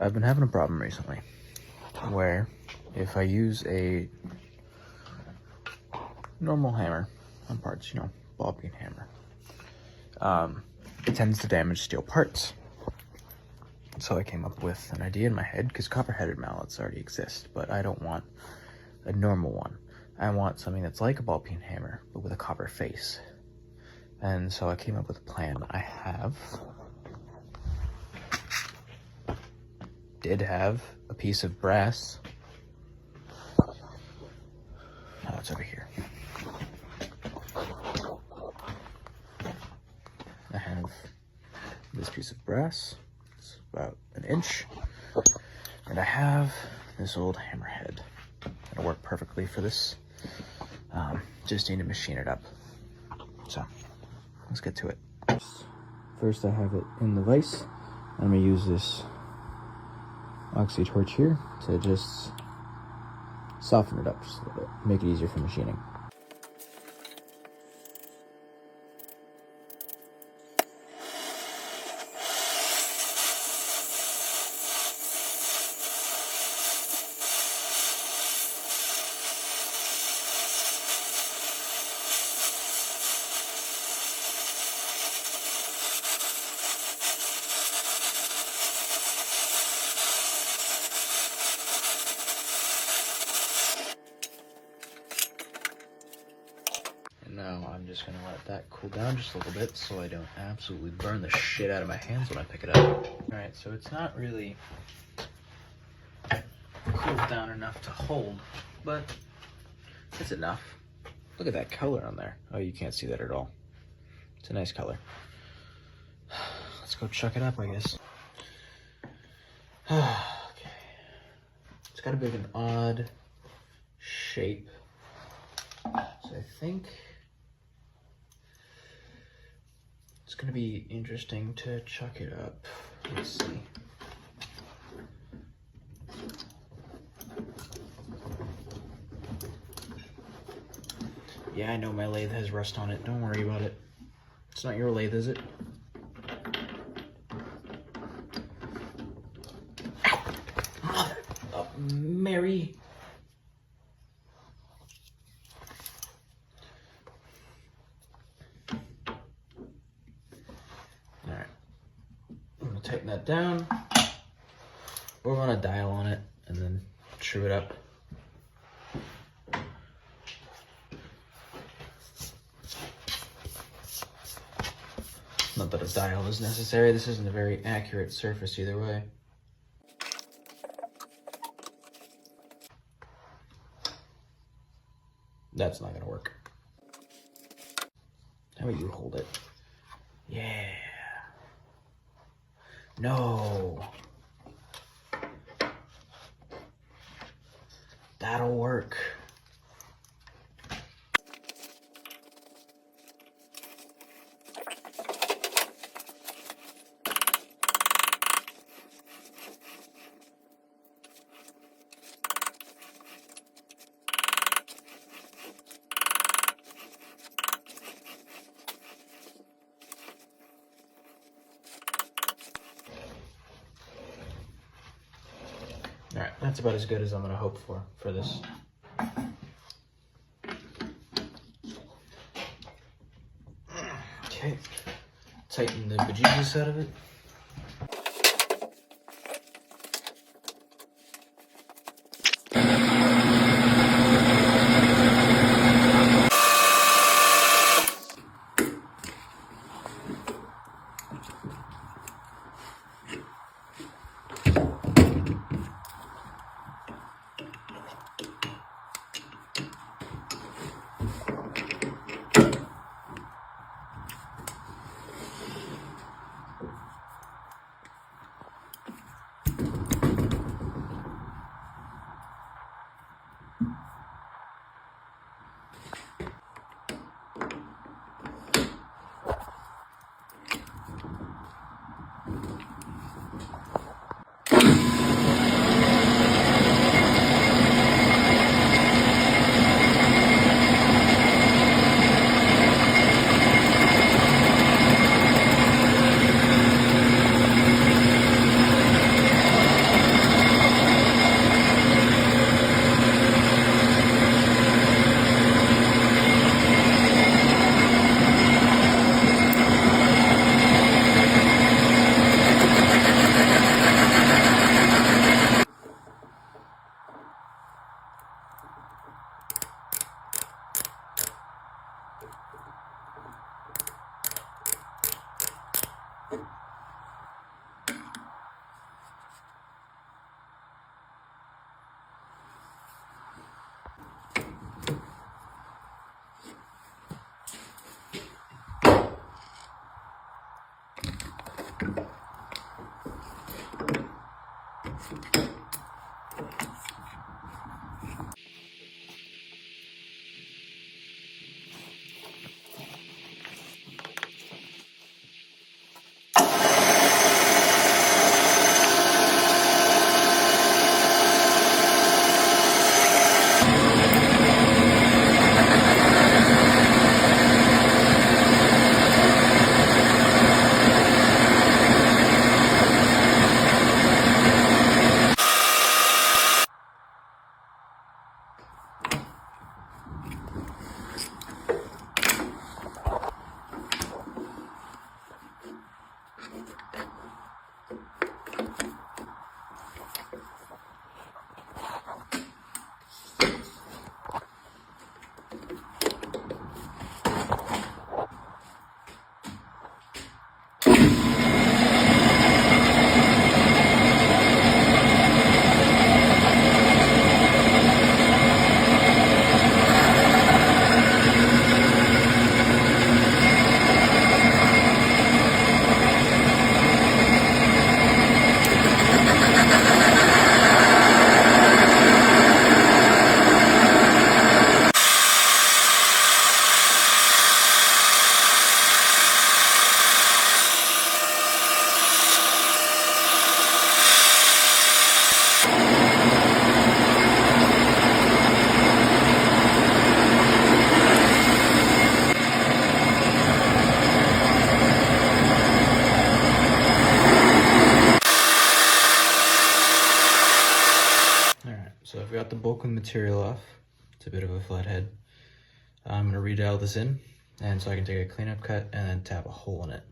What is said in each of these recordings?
I've been having a problem recently where if I use a normal hammer on parts, you know, ball peen hammer, it tends to damage steel parts. So I came up with an idea in my head, because copper-headed mallets already exist, but I don't want a normal one. I want something that's like a ball peen hammer, but with a copper face. And so I came up with a plan. Did have a piece of brass. Oh, it's over here. I have this piece of brass. It's about an inch. And I have this old hammerhead. It'll work perfectly for this. Just need to machine it up. So, let's get to it. First I have it in the vise. I'm gonna use this oxy torch here to just soften it up just a little bit, make it easier for machining. Now I'm just gonna let that cool down just a little bit so I don't absolutely burn the shit out of my hands when I pick it up. Alright, so it's not really cooled down enough to hold, but it's enough. Look at that color on there. Oh, you can't see that at all. It's a nice color. Let's go chuck it up, I guess. Okay. It's got a bit of an odd shape. So I think it's gonna be interesting to chuck it up. Let's see. Yeah, I know my lathe has rust on it. Don't worry about it. It's not your lathe, is it? Ow! Mother of Mary! Alright. I'm gonna tighten that down. We're gonna dial on it and then true it up. Not that a dial is necessary. This isn't a very accurate surface either way. That's not gonna work. How about you hold it? Yeah. No. That'll work. All right, that's about as good as I'm gonna hope for this. Okay, tighten the bejesus out of it. got the bulk of the material off. It's a bit of a flathead. I'm gonna redowel this in, and so I can take a cleanup cut and then tap a hole in it.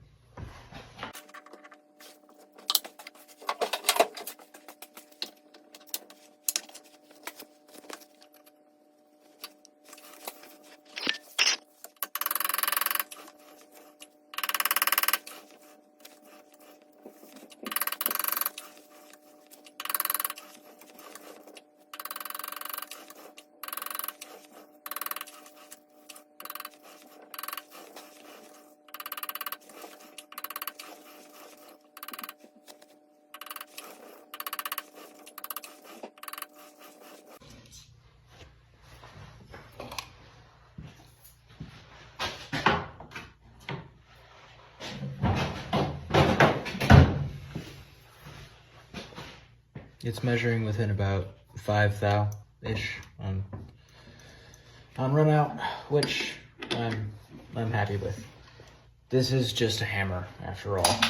It's measuring within about 5 thou-ish on run out, which I'm happy with. This is just a hammer after all.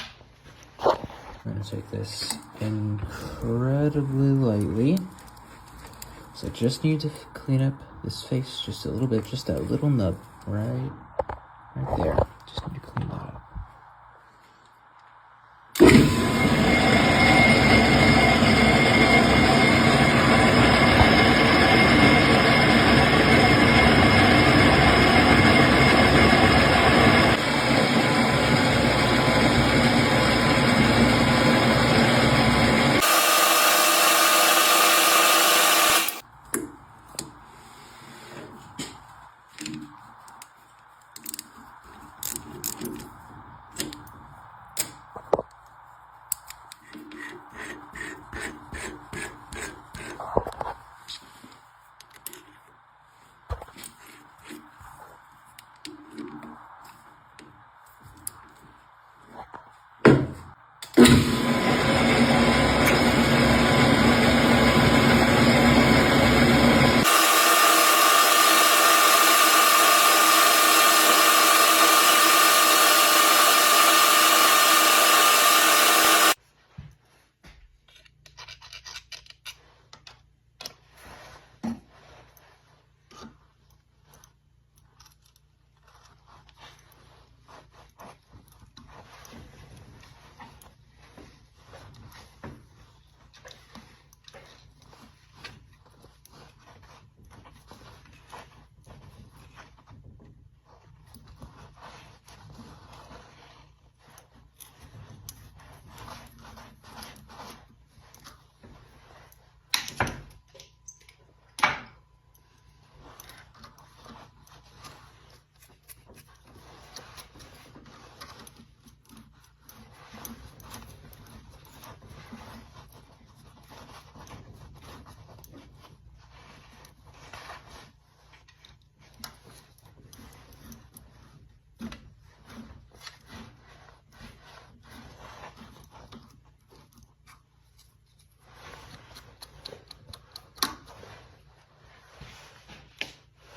I'm gonna take this incredibly lightly. So I just need to clean up this face just a little bit, just that little nub right there. Just need to clean that up.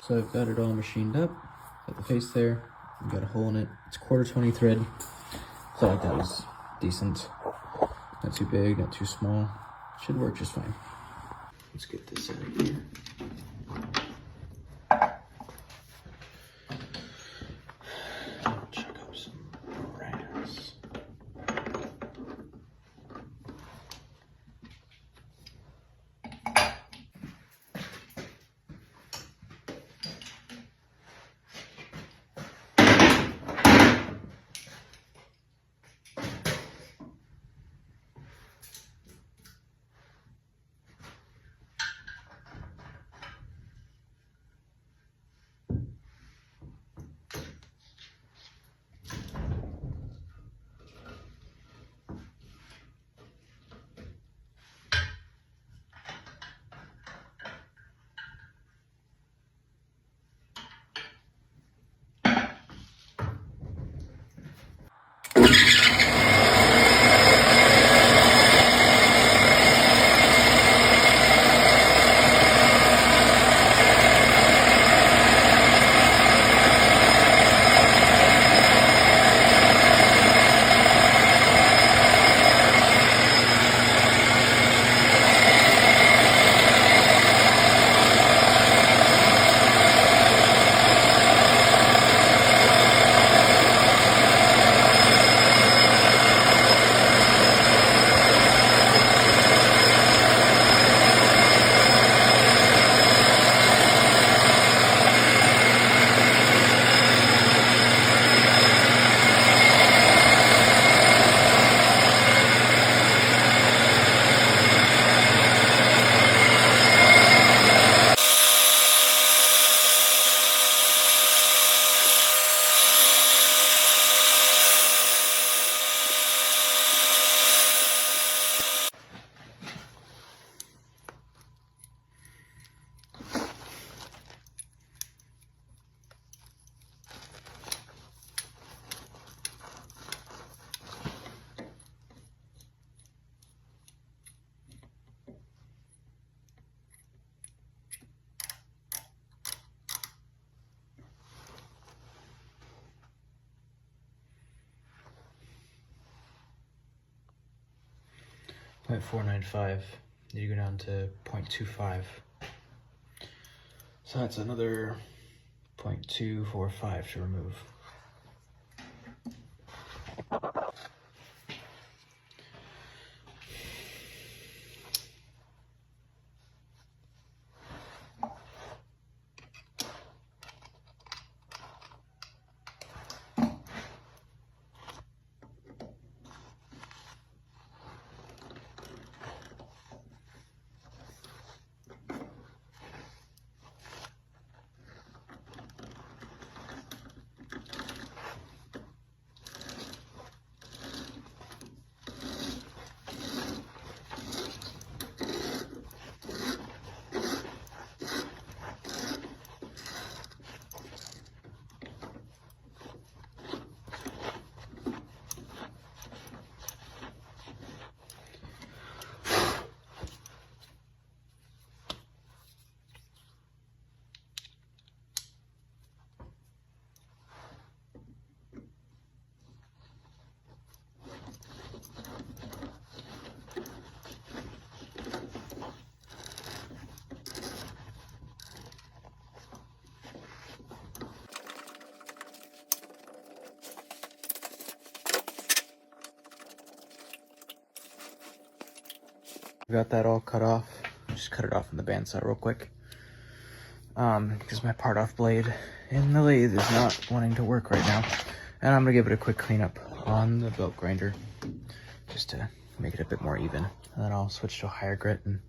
So I've got it all machined up, got the face there, I've got a hole in it. It's 1/4 thread. Felt like that was decent. Not too big, not too small. Should work just fine. Let's get this out of here. Chuck up some brass. 0.495. Need to go down to 0.25. So that's another 0.245 to remove. Got that all cut off. Just cut it off on the bandsaw real quick. Because my part off blade in the lathe is not wanting to work right now. And I'm gonna give it a quick cleanup on the belt grinder just to make it a bit more even. And then I'll switch to a higher grit and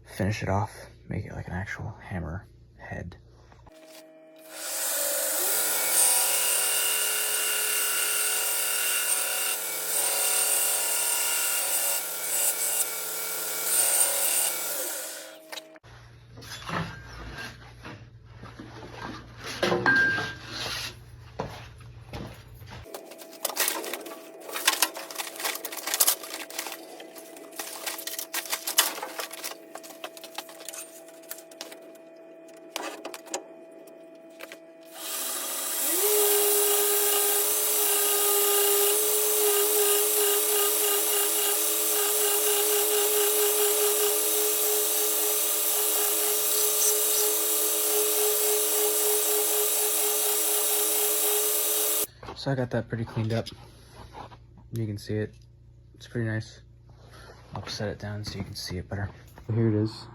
finish it off, make it like an actual hammer head. So I got that pretty cleaned up. You can see it. It's pretty nice. I'll set it down so you can see it better. Here it is.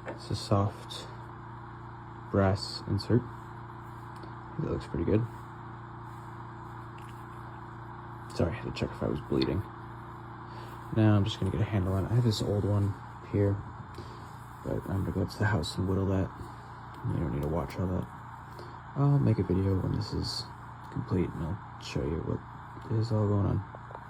It's a soft brass insert. That looks pretty good. Sorry, I had to check if I was bleeding. Now I'm just gonna get a handle on it. I have this old one here, but I'm gonna go up to the house and whittle that. You don't need to watch all that. I'll make a video when this is complete and I'll show you what is all going on.